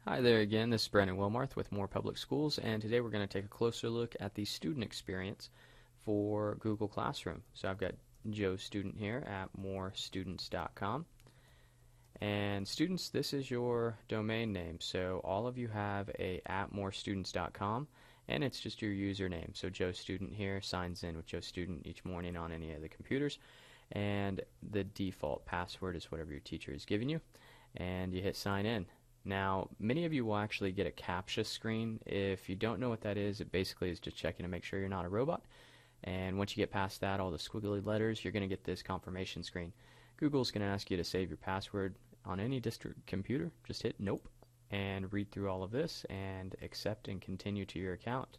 Hi there again, this is Brandon Wilmarth with Moore Public Schools, and today we're going to take a closer look at the student experience for Google Classroom. So I've got Joe Student here at morestudents.com. And students, this is your domain name. So all of you have a at morestudents.com, and it's just your username. So Joe Student here signs in with Joe Student each morning on any of the computers, and the default password is whatever your teacher is giving you, and you hit sign in. Now, many of you will actually get a CAPTCHA screen. If you don't know what that is, it basically is just checking to make sure you're not a robot. And once you get past that, all the squiggly letters, you're going to get this confirmation screen. Google's going to ask you to save your password on any district computer. Just hit nope and read through all of this and accept and continue to your account.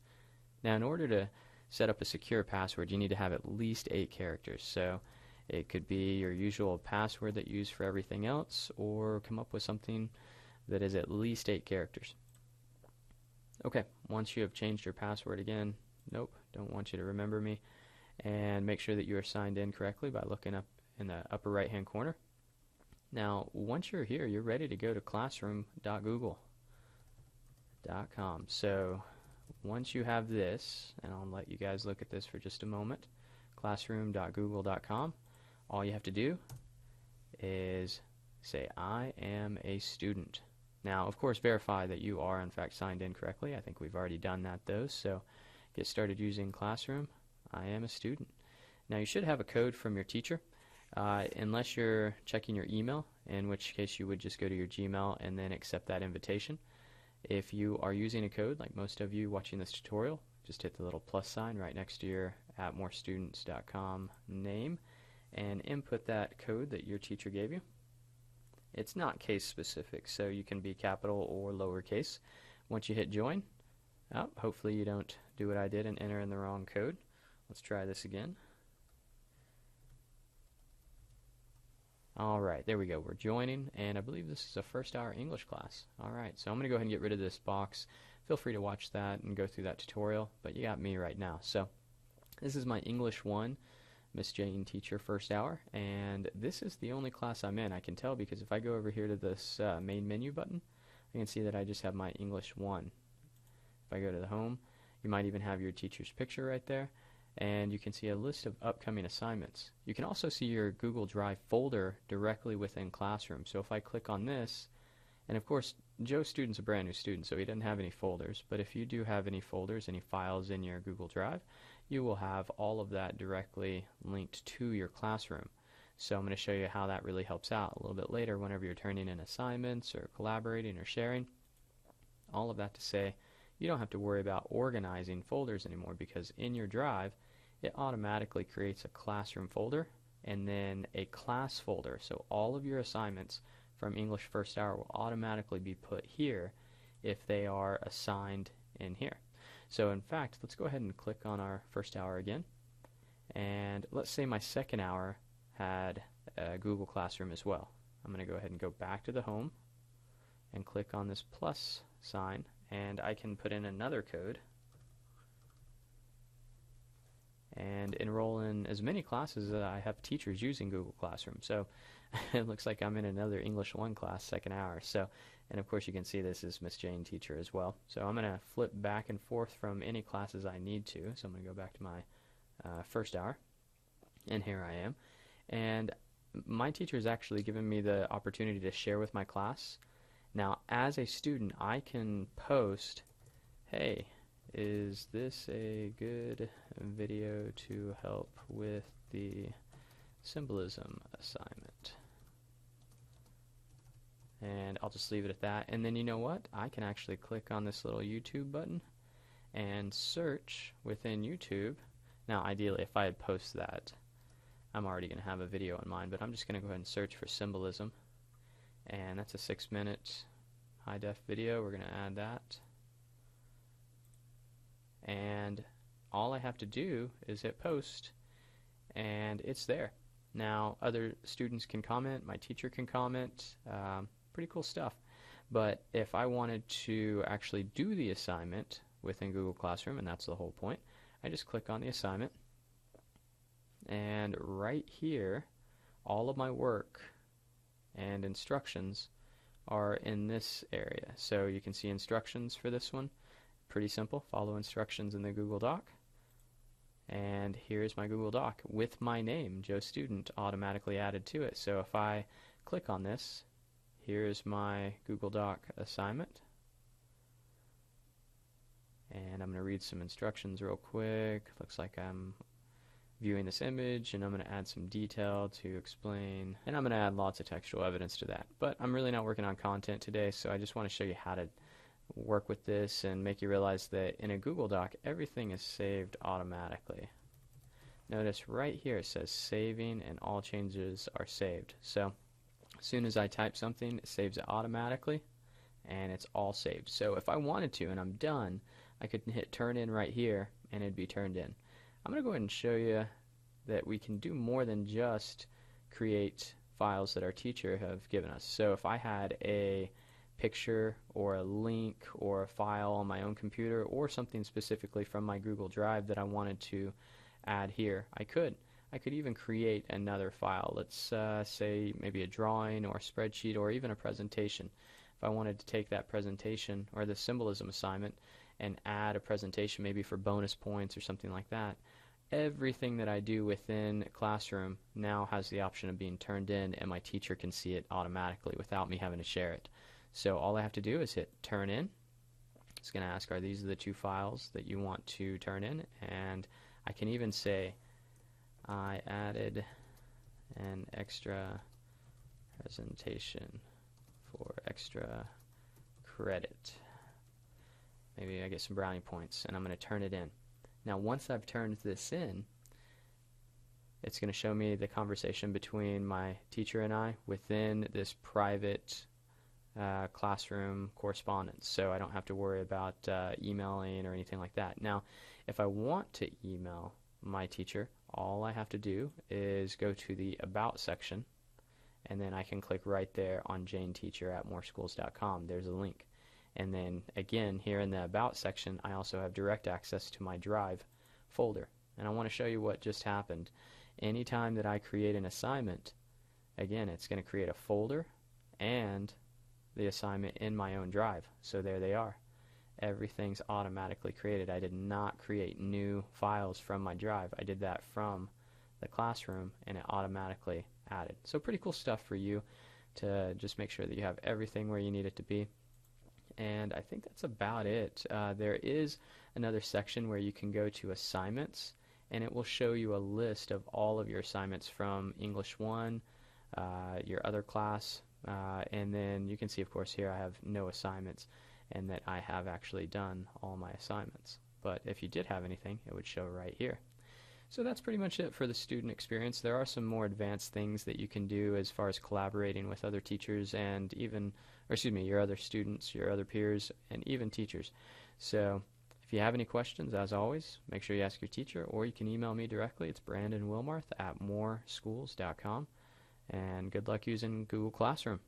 Now, in order to set up a secure password, you need to have at least 8 characters. So it could be your usual password that you use for everything else, or come up with something that is at least 8 characters. Okay, once you have changed your password again, nope, don't want you to remember me, and make sure that you are signed in correctly by looking up in the upper right hand corner. Now, once you're here, you're ready to go to classroom.google.com. So once you have this, and I'll let you guys look at this for just a moment, classroom.google.com, all you have to do is say, I am a student. Now, of course, verify that you are, in fact, signed in correctly. I think we've already done that, though, so get started using Classroom. I am a student. Now, you should have a code from your teacher, unless you're checking your email, in which case you would just go to your Gmail and then accept that invitation. If you are using a code, like most of you watching this tutorial, just hit the little plus sign right next to your at morestudents.com name and input that code that your teacher gave you. It's not case specific, so you can be capital or lowercase. Once you hit join, hopefully you don't do what I did and enter in the wrong code. Let's try this again. Alright, there we go. We're joining, and I believe this is a first hour English class. Alright, so I'm going to go ahead and get rid of this box. Feel free to watch that and go through that tutorial, but you got me right now. So this is my English 1 Miss Jane Teacher first hour, and this is the only class I'm in. I can tell because if I go over here to this main menu button, I can see that I just have my English 1. If I go to the home, you might even have your teacher's picture right there, and you can see a list of upcoming assignments. You can also see your Google Drive folder directly within Classroom. So if I click on this, and of course Joe Student's a brand new student, so he doesn't have any folders, but if you do have any folders, any files in your Google Drive, you will have all of that directly linked to your Classroom. So I'm going to show you how that really helps out a little bit later whenever you're turning in assignments or collaborating or sharing. All of that to say, you don't have to worry about organizing folders anymore, because in your Drive, it automatically creates a Classroom folder and then a class folder. So all of your assignments from English First Hour will automatically be put here if they are assigned in here. So in fact, let's go ahead and click on our first hour again, and let's say my second hour had Google Classroom as well. I'm going to go ahead and go back to the home and click on this plus sign, and I can put in another code and enroll in as many classes as I have teachers using Google Classroom. So it looks like I'm in another English 1 class second hour. So, and of course you can see this is Miss Jane Teacher as well. So I'm going to flip back and forth from any classes I need to. So I'm going to go back to my first hour, and here I am. And my teacher has actually given me the opportunity to share with my class. Now, as a student, I can post, hey, is this a good video to help with the symbolism assignment? And I'll just leave it at that. And then you know what? I can actually click on this little YouTube button and search within YouTube. Now, ideally, if I had posted that, I'm already going to have a video in mind, but I'm just going to go ahead and search for symbolism. And that's a 6-minute high-def video. We're going to add that. And all I have to do is hit post, and it's there. Now, other students can comment, my teacher can comment, pretty cool stuff. But if I wanted to actually do the assignment within Google Classroom, and that's the whole point, I just click on the assignment, and right here, all of my work and instructions are in this area. So you can see instructions for this one. Pretty simple. Follow instructions in the Google Doc. And here's my Google Doc with my name, Joe Student, automatically added to it. So if I click on this, here's my Google Doc assignment. And I'm going to read some instructions real quick. Looks like I'm viewing this image, and I'm going to add some detail to explain, and I'm going to add lots of textual evidence to that. But I'm really not working on content today, so I just want to show you how to work with this and make you realize that in a Google Doc, everything is saved automatically. Notice right here it says saving and all changes are saved. So as soon as I type something, it saves it automatically and it's all saved. So if I wanted to and I'm done, I could hit turn in right here and it'd be turned in. I'm going to go ahead and show you that we can do more than just create files that our teacher have given us. So if I had a picture or a link or a file on my own computer or something specifically from my Google Drive that I wanted to add here, I could even create another file. Let's say maybe a drawing or a spreadsheet or even a presentation. If I wanted to take that presentation or the symbolism assignment and add a presentation maybe for bonus points or something like that, everything that I do within Classroom now has the option of being turned in, and my teacher can see it automatically without me having to share it. So all I have to do is hit turn in. It's going to ask, are these the two files that you want to turn in? And I can even say I added an extra presentation for extra credit. Maybe I get some brownie points, and I'm going to turn it in. Now once I've turned this in, it's going to show me the conversation between my teacher and I within this private Classroom correspondence, so I don't have to worry about emailing or anything like that. Now if I want to email my teacher, all I have to do is go to the About section, and then I can click right there on janeteacher@moreschools.com. There's a link. And then again, here in the About section, I also have direct access to my Drive folder. And I want to show you what just happened. Anytime that I create an assignment, again, it's going to create a folder and the assignment in my own Drive. So there they are. Everything's automatically created. I did not create new files from my Drive. I did that from the Classroom, and it automatically added. So pretty cool stuff for you to just make sure that you have everything where you need it to be. And I think that's about it. There is another section where you can go to assignments, and it will show you a list of all of your assignments from English 1, your other class, and then you can see, of course, here I have no assignments and that I have actually done all my assignments. But if you did have anything, it would show right here. So that's pretty much it for the student experience. There are some more advanced things that you can do as far as collaborating with other teachers and even, your other students, your other peers, and even teachers. So if you have any questions, as always, make sure you ask your teacher, or you can email me directly. It's BrandonWilmarth@moreschools.com. And good luck using Google Classroom.